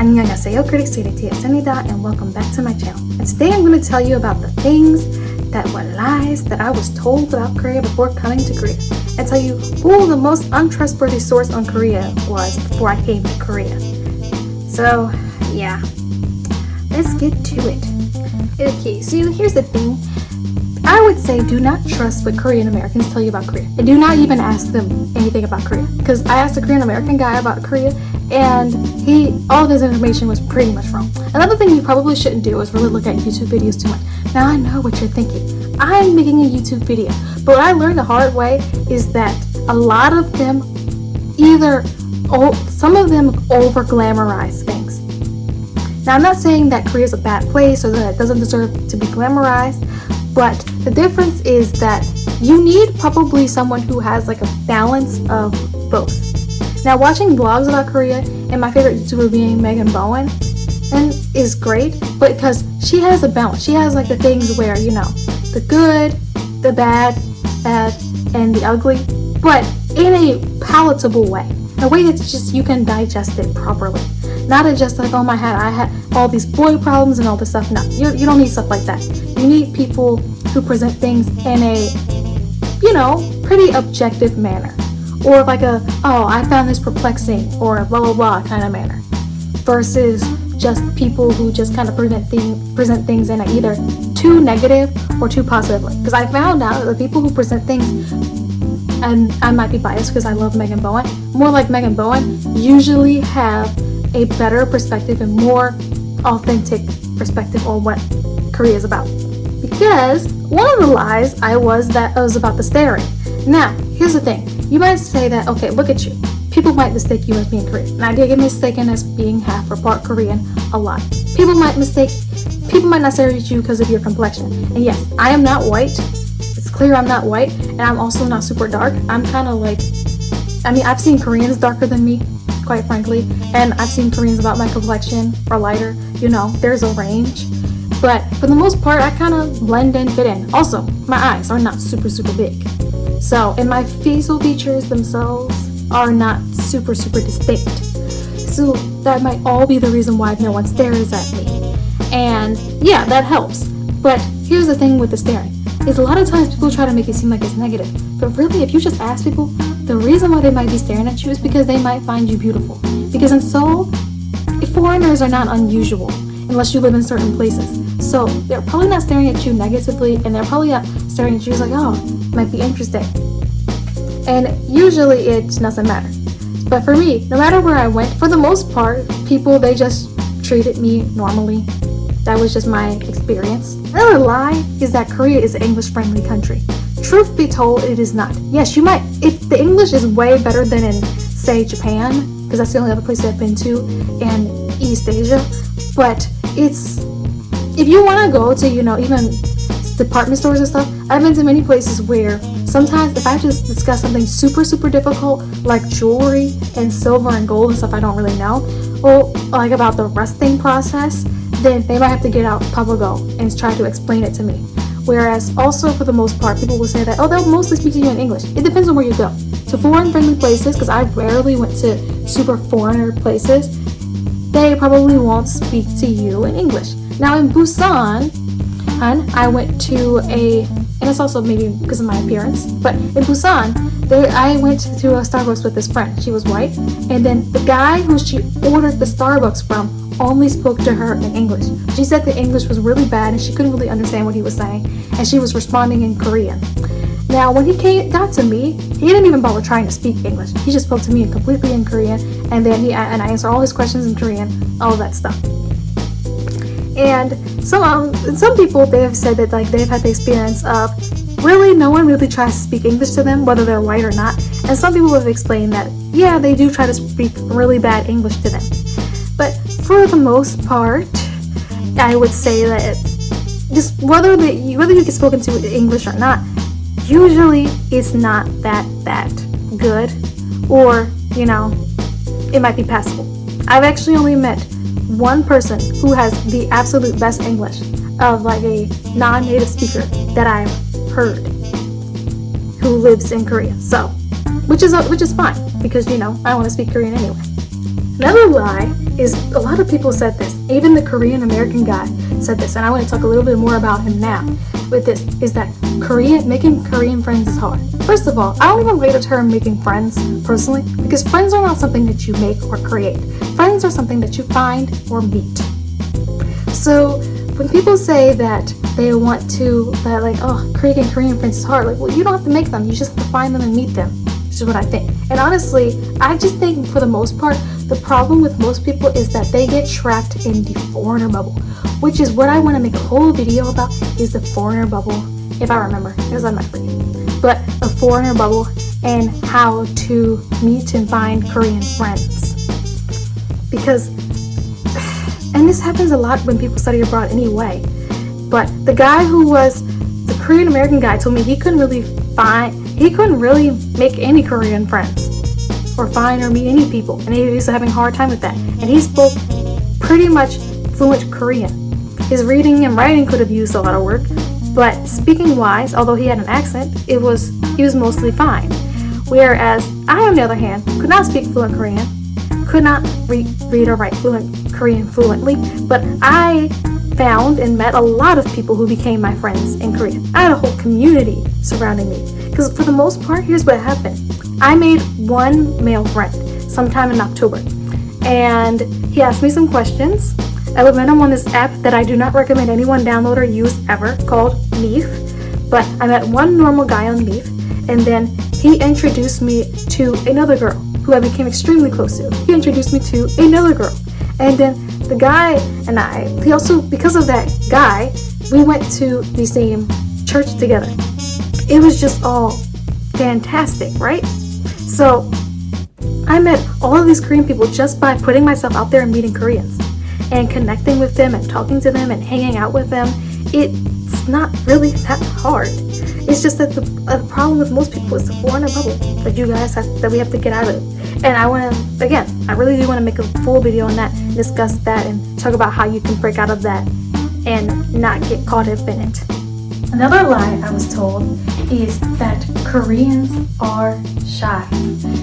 Annyeonghaseyo, critics t.s.m, and welcome back to my channel. And today I'm going to tell you about the things that were lies that I was told about Korea before coming to Korea, and tell you who the most untrustworthy source on Korea was before I came to Korea. So yeah, let's get to it. Okay, so here's the thing. I would say do not trust what Korean Americans tell you about Korea, and do not even ask them anything about Korea, because I asked a Korean American guy about Korea and all of his information was pretty much wrong. Another thing you probably shouldn't do is really look at YouTube videos too much. Now I know what you're thinking. I'm making a YouTube video, but what I learned the hard way is that a lot of them some of them over glamorize things. Now I'm not saying that Korea is a bad place or that it doesn't deserve to be glamorized, but the difference is that you need probably someone who has like a balance of both. Now watching vlogs about Korea, and my favorite YouTuber being Megan Bowen, and is great, but because she has a balance. She has like the things where, you know, the good, the bad, and the ugly, but in a palatable way. In a way that's just you can digest it properly. Not just like, oh my god, I had all these boy problems and all this stuff. No, you don't need stuff like that. You need people who present things in a, you know, pretty objective manner. Or like I found this perplexing, or blah blah blah kind of manner. Versus just people who just kind of present things in a either too negative or too positively. Because I found out that the people who present things, and I might be biased because I love Megan Bowen, more like Megan Bowen, usually have a better perspective and more authentic perspective on what Korea is about. Because one of the lies was about the staring. Now, here's the thing. You might say that, okay, look at you. People might mistake you as being Korean. And I did get mistaken as being half or part Korean a lot. People might not stare at you because of your complexion. And yes, I am not white. It's clear I'm not white. And I'm also not super dark. I'm kind of like, I've seen Koreans darker than me, quite frankly. And I've seen Koreans about my complexion or lighter. You know, there's a range. But for the most part, I kind of blend in, fit in. Also, my eyes are not super, super big. So, and my facial features themselves are not super, super distinct. So that might all be the reason why no one stares at me. And yeah, that helps. But here's the thing with the staring, is a lot of times people try to make it seem like it's negative. But really, if you just ask people, the reason why they might be staring at you is because they might find you beautiful. Because in Seoul, foreigners are not unusual unless you live in certain places. So they're probably not staring at you negatively, and they're probably not staring at you as like, oh, might be interesting. And usually it doesn't matter. But for me, no matter where I went, for the most part, people, they just treated me normally. That was just my experience. Another lie is that Korea is an English-friendly country. Truth be told, it is not. Yes, the English is way better than in, say, Japan, because that's the only other place I've been to in East Asia. But if you want to go to, you know, even department stores and stuff, I've been to many places where sometimes if I just discuss something super, super difficult, like jewelry and silver and gold and stuff I don't really know, or like about the rusting process, then they might have to get out Papago and try to explain it to me. Whereas also for the most part, people will say that, oh, they'll mostly speak to you in English. It depends on where you go. To foreign-friendly places, because I rarely went to super foreigner places, they probably won't speak to you in English. Now in Busan, I went to and it's also maybe because of my appearance, but in Busan, I went to a Starbucks with this friend. She was white, and then the guy who she ordered the Starbucks from only spoke to her in English. She said the English was really bad and she couldn't really understand what he was saying, and she was responding in Korean. Now when he got to me, he didn't even bother trying to speak English. He just spoke to me completely in Korean, and then I answered all his questions in Korean, all that stuff. And some people, they have said that like they've had the experience of really no one really tries to speak English to them, whether they're white or not. And some people have explained that yeah, they do try to speak really bad English to them. But for the most part, I would say that just whether you get spoken to in English or not, usually it's not that good, or you know, it might be passable. I've actually only met one person who has the absolute best English of like a non-native speaker that I've heard who lives in Korea. So which is fine, because you know I want to speak Korean anyway. Another lie is a lot of people said this. Even the Korean American guy said this, and I want to talk a little bit more about him now. With this, is that making Korean friends is hard. First of all, I don't even rate the term making friends personally, because friends are not something that you make or create. Friends are something that you find or meet. So when people say that they want to, that like, oh, creating Korean friends is hard, like, well, you don't have to make them, you just have to find them and meet them, which is what I think. And honestly, I just think for the most part, the problem with most people is that they get trapped in the foreigner bubble, which is what I want to make a whole video about, is the foreigner bubble, if I remember, because I might forget. But a foreigner bubble and how to meet and find Korean friends. Because, and this happens a lot when people study abroad anyway, but the guy who was the Korean American guy told me he couldn't really make any Korean friends or find or meet any people, and he was having a hard time with that. And he spoke pretty much fluent Korean. His reading and writing could have used a lot of work, but speaking wise, although he had an accent, he was mostly fine. Whereas I, on the other hand, could not speak fluent Korean, could not read or write fluent Korean fluently, but I found and met a lot of people who became my friends in Korea. I had a whole community surrounding me, because for the most part, here's what happened. I made one male friend sometime in October, and he asked me some questions. I met him on this app that I do not recommend anyone download or use ever, called Meef. But I met one normal guy on Meef, and then he introduced me to another girl who I became extremely close to. He introduced me to another girl, and then the guy and he also, because of that guy, we went to the same church together. It was just all fantastic, right? So I met all of these Korean people just by putting myself out there and meeting Koreans and connecting with them and talking to them and hanging out with them. It's not really that hard. It's just that the problem with most people is the foreigner bubble that we have to get out of. And I really do want to make a full video on that, discuss that, and talk about how you can break out of that and not get caught up in it. Another lie I was told is that Koreans are shy.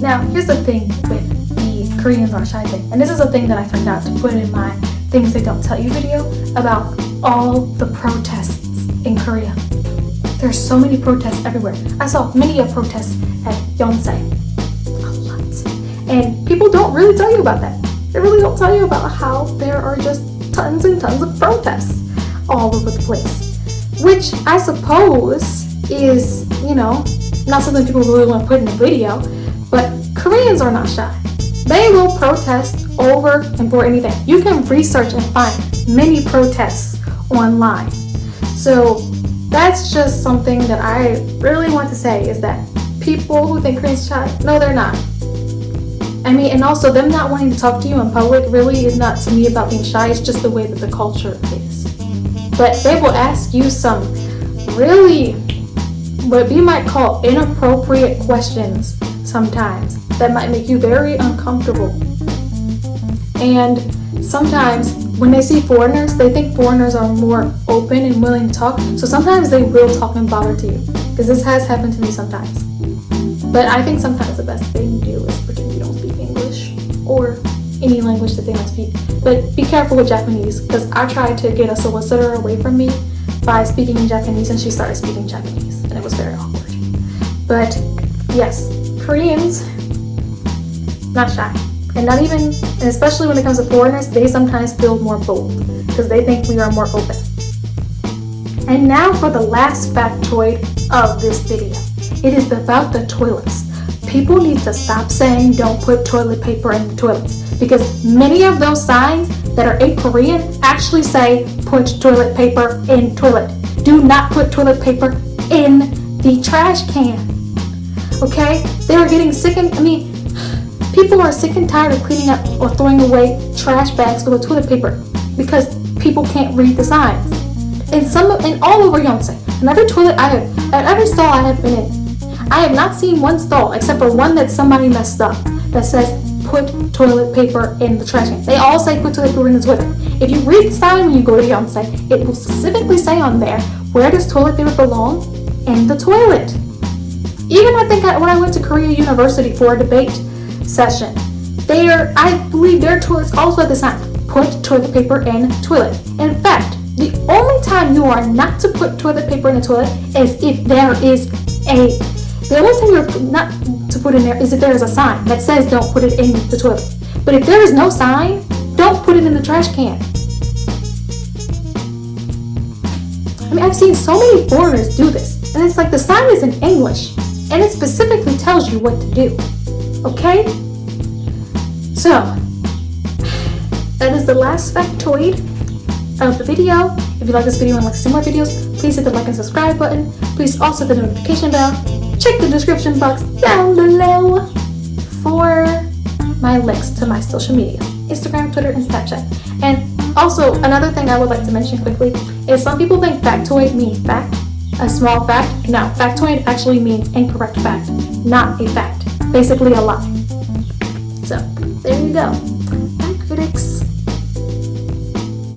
Now, here's the thing with the Koreans are shy thing, and this is a thing that I forgot to put in my Things They Don't Tell You video about all the protests in Korea. There's so many protests everywhere. I saw many of protests at Yonsei. A lot. And people don't really tell you about that. They really don't tell you about how there are just tons and tons of protests all over the place. Which I suppose is, not something people really want to put in a video, but Koreans are not shy. They will protest over and for anything. You can research and find many protests online. So that's just something that I really want to say, is that people who think Koreans are shy, no, they're not. And also them not wanting to talk to you in public really is not to me about being shy. It's just the way that the culture is. But they will ask you some really, what we might call inappropriate questions sometimes that might make you very uncomfortable. And sometimes when they see foreigners, they think foreigners are more open and willing to talk. So sometimes they will talk and bother to you, because this has happened to me sometimes. But I think sometimes the best thing to do is pretend you don't speak English or any language that they might speak. But be careful with Japanese, because I tried to get a solicitor away from me by speaking in Japanese, and she started speaking Japanese, and it was very awkward. But yes, Koreans, not shy. And especially when it comes to foreigners, they sometimes feel more bold because they think we are more open. And now for the last factoid of this video. It is about the toilets. People need to stop saying don't put toilet paper in the toilets, because many of those signs that are in Korean actually say put toilet paper in toilet. Do not put toilet paper in the trash can. Okay? They are getting sick people are sick and tired of cleaning up or throwing away trash bags full of toilet paper because people can't read the signs. And all over Yonsei, at every stall I have been in, I have not seen one stall except for one that somebody messed up that says put toilet paper in the trash can. They all say put toilet paper in the toilet. If you read the sign when you go to Yonsei, it will specifically say on there, where does toilet paper belong? In the toilet. Even when I went to Korea University for a debate session, I believe their toilets also have the sign, put toilet paper in toilet. In fact, the only time you are not to put toilet paper in the toilet is if there is the only time you're not to put in there is if there is a sign that says don't put it in the toilet. But if there is no sign, don't put it in the trash can. I mean, I've seen so many foreigners do this, and it's like the sign is in English, and it specifically tells you what to do. Okay? So, that is the last factoid of the video. If you like this video and like to see more videos, please hit the like and subscribe button. Please also hit the notification bell. Check the description box down below for my links to my social media, Instagram, Twitter, and Snapchat. And also, another thing I would like to mention quickly is some people think factoid means fact, a small fact. No, factoid actually means incorrect fact, not a fact. Basically a lie. So, there you go.